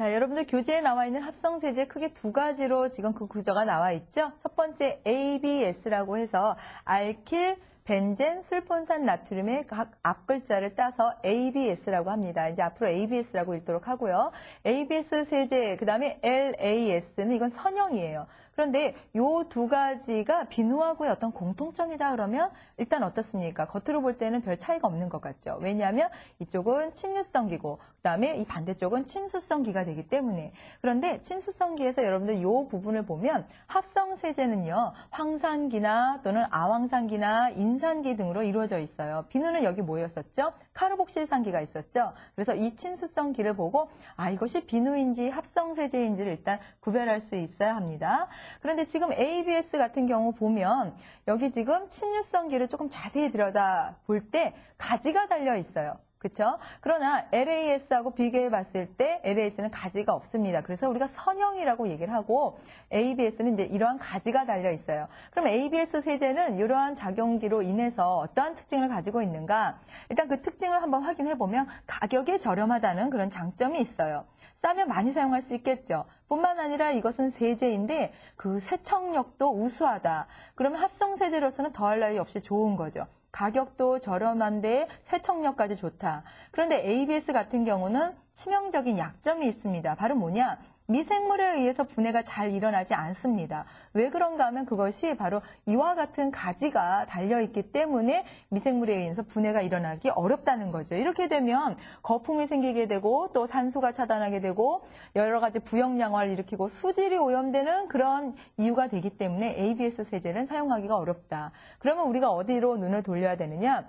자, 여러분들 교재에 나와 있는 합성세제 크게 두 가지로 지금 그 구조가 나와 있죠. 첫 번째 ABS라고 해서 알킬 벤젠 술폰산 나트륨의 각 앞글자를 따서 ABS라고 합니다. 이제 앞으로 ABS라고 읽도록 하고요. ABS 세제, 그 다음에 LAS는 이건 선형이에요. 그런데 요 두 가지가 비누하고의 어떤 공통점이다 그러면 일단 어떻습니까? 겉으로 볼 때는 별 차이가 없는 것 같죠. 왜냐하면 이쪽은 친유성기고 그다음에 이 반대쪽은 친수성기가 되기 때문에. 그런데 친수성기에서 여러분들 요 부분을 보면 합성세제는요. 황산기나 또는 아황산기나 인산기 등으로 이루어져 있어요. 비누는 여기 뭐였었죠? 카르복실산기가 있었죠. 그래서 이 친수성기를 보고 이것이 비누인지 합성세제인지를 일단 구별할 수 있어야 합니다. 그런데 지금 ABS 같은 경우 보면 여기 지금 친유성기를 조금 자세히 들여다 볼 때 가지가 달려 있어요. 그렇죠? 그러나 LAS하고 비교해 봤을 때 LAS는 가지가 없습니다. 그래서 우리가 선형이라고 얘기를 하고 ABS는 이제 이러한 가지가 달려 있어요. 그럼 ABS 세제는 이러한 작용기로 인해서 어떠한 특징을 가지고 있는가? 일단 그 특징을 한번 확인해 보면 가격이 저렴하다는 그런 장점이 있어요. 싸면 많이 사용할 수 있겠죠. 뿐만 아니라 이것은 세제인데 그 세척력도 우수하다. 그러면 합성세제로서는 더할 나위 없이 좋은 거죠. 가격도 저렴한데 세척력까지 좋다. 그런데 ABS 같은 경우는 치명적인 약점이 있습니다. 바로 뭐냐? 미생물에 의해서 분해가 잘 일어나지 않습니다. 왜 그런가 하면 그것이 바로 이와 같은 가지가 달려있기 때문에 미생물에 의해서 분해가 일어나기 어렵다는 거죠. 이렇게 되면 거품이 생기게 되고 또 산소가 차단하게 되고 여러 가지 부영양화를 일으키고 수질이 오염되는 그런 이유가 되기 때문에 ABS 세제는 사용하기가 어렵다. 그러면 우리가 어디로 눈을 돌려야 되느냐?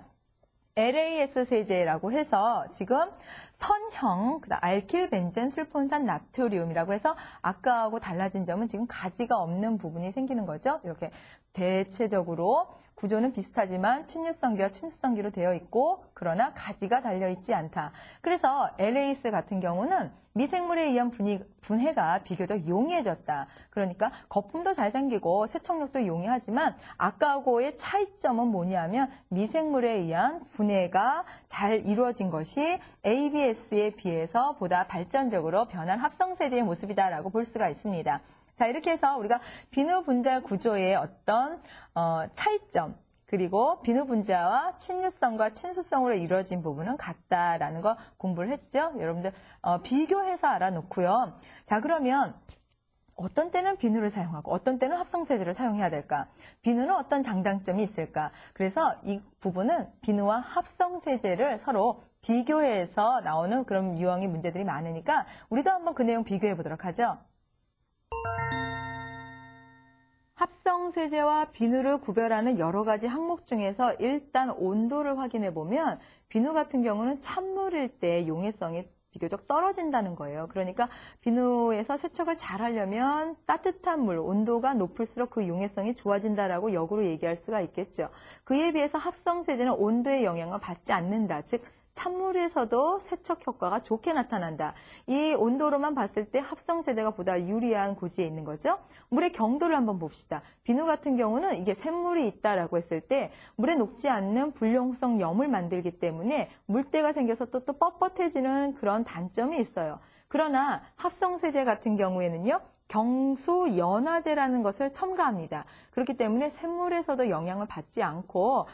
LAS 세제라고 해서 지금 선형, 알킬 벤젠 술폰산 나트륨이라고 해서 아까하고 달라진 점은 지금 가지가 없는 부분이 생기는 거죠. 이렇게 대체적으로 구조는 비슷하지만 친유성기와 친수성기로 되어 있고 그러나 가지가 달려있지 않다. 그래서 LAS 같은 경우는 미생물에 의한 분해가 비교적 용이해졌다. 그러니까 거품도 잘 잠기고 세척력도 용이하지만 아까하고의 차이점은 뭐냐면 미생물에 의한 분해가 잘 이루어진 것이 ABS에 비해서 보다 발전적으로 변한 합성세제의 모습이다라고 볼 수가 있습니다. 자, 이렇게 해서 우리가 비누 분자 구조의 어떤 차이점 그리고 비누 분자와 친유성과 친수성으로 이루어진 부분은 같다라는 거 공부를 했죠. 여러분들 비교해서 알아놓고요. 자, 그러면 어떤 때는 비누를 사용하고 어떤 때는 합성세제를 사용해야 될까? 비누는 어떤 장단점이 있을까? 그래서 이 부분은 비누와 합성세제를 서로 비교해서 나오는 그런 유형의 문제들이 많으니까 우리도 한번 그 내용 비교해 보도록 하죠. 합성세제와 비누를 구별하는 여러 가지 항목 중에서 일단 온도를 확인해 보면 비누 같은 경우는 찬물일 때 용해성이 비교적 떨어진다는 거예요. 그러니까 비누에서 세척을 잘 하려면 따뜻한 물, 온도가 높을수록 그 용해성이 좋아진다라고 역으로 얘기할 수가 있겠죠. 그에 비해서 합성세제는 온도의 영향을 받지 않는다. 즉 찬물에서도 세척 효과가 좋게 나타난다. 이 온도로만 봤을 때 합성세제가 보다 유리한 고지에 있는 거죠. 물의 경도를 한번 봅시다. 비누 같은 경우는 이게 샘물이 있다라고 했을 때 물에 녹지 않는 불용성 염을 만들기 때문에 물때가 생겨서 또 뻣뻣해지는 그런 단점이 있어요. 그러나 합성세제 같은 경우에는요. 경수연화제라는 것을 첨가합니다. 그렇기 때문에 샘물에서도 영향을 받지 않고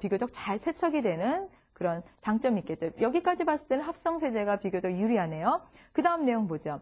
비교적 잘 세척이 되는 그런 장점이 있겠죠. 여기까지 봤을 때는 합성세제가 비교적 유리하네요. 그 다음 내용 보죠.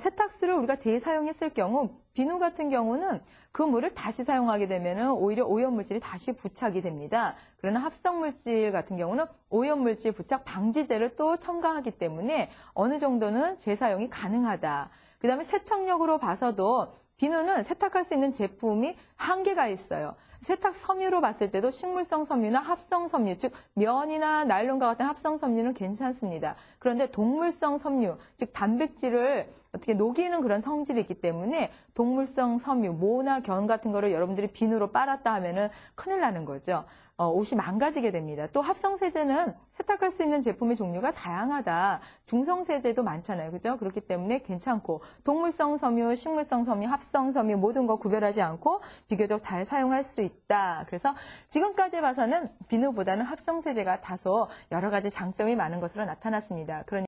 세탁수를 우리가 재사용했을 경우 비누 같은 경우는 그 물을 다시 사용하게 되면 오히려 오염물질이 다시 부착이 됩니다. 그러나 합성물질 같은 경우는 오염물질 부착 방지제를 또 첨가하기 때문에 어느 정도는 재사용이 가능하다. 그 다음에 세척력으로 봐서도 비누는 세탁할 수 있는 제품이 한계가 있어요. 세탁 섬유로 봤을 때도 식물성 섬유나 합성 섬유, 즉 면이나 나일론과 같은 합성 섬유는 괜찮습니다. 그런데 동물성 섬유, 즉 단백질을 어떻게 녹이는 그런 성질이 있기 때문에 동물성 섬유, 모나 견 같은 거를 여러분들이 비누로 빨았다 하면은 큰일 나는 거죠. 옷이 망가지게 됩니다. 또 합성세제는 세탁할 수 있는 제품의 종류가 다양하다. 중성세제도 많잖아요. 그죠? 그렇기 때문에 괜찮고 동물성 섬유, 식물성 섬유, 합성 섬유 모든 거 구별하지 않고 비교적 잘 사용할 수 있다. 그래서 지금까지 봐서는 비누보다는 합성세제가 다소 여러 가지 장점이 많은 것으로 나타났습니다. 그러니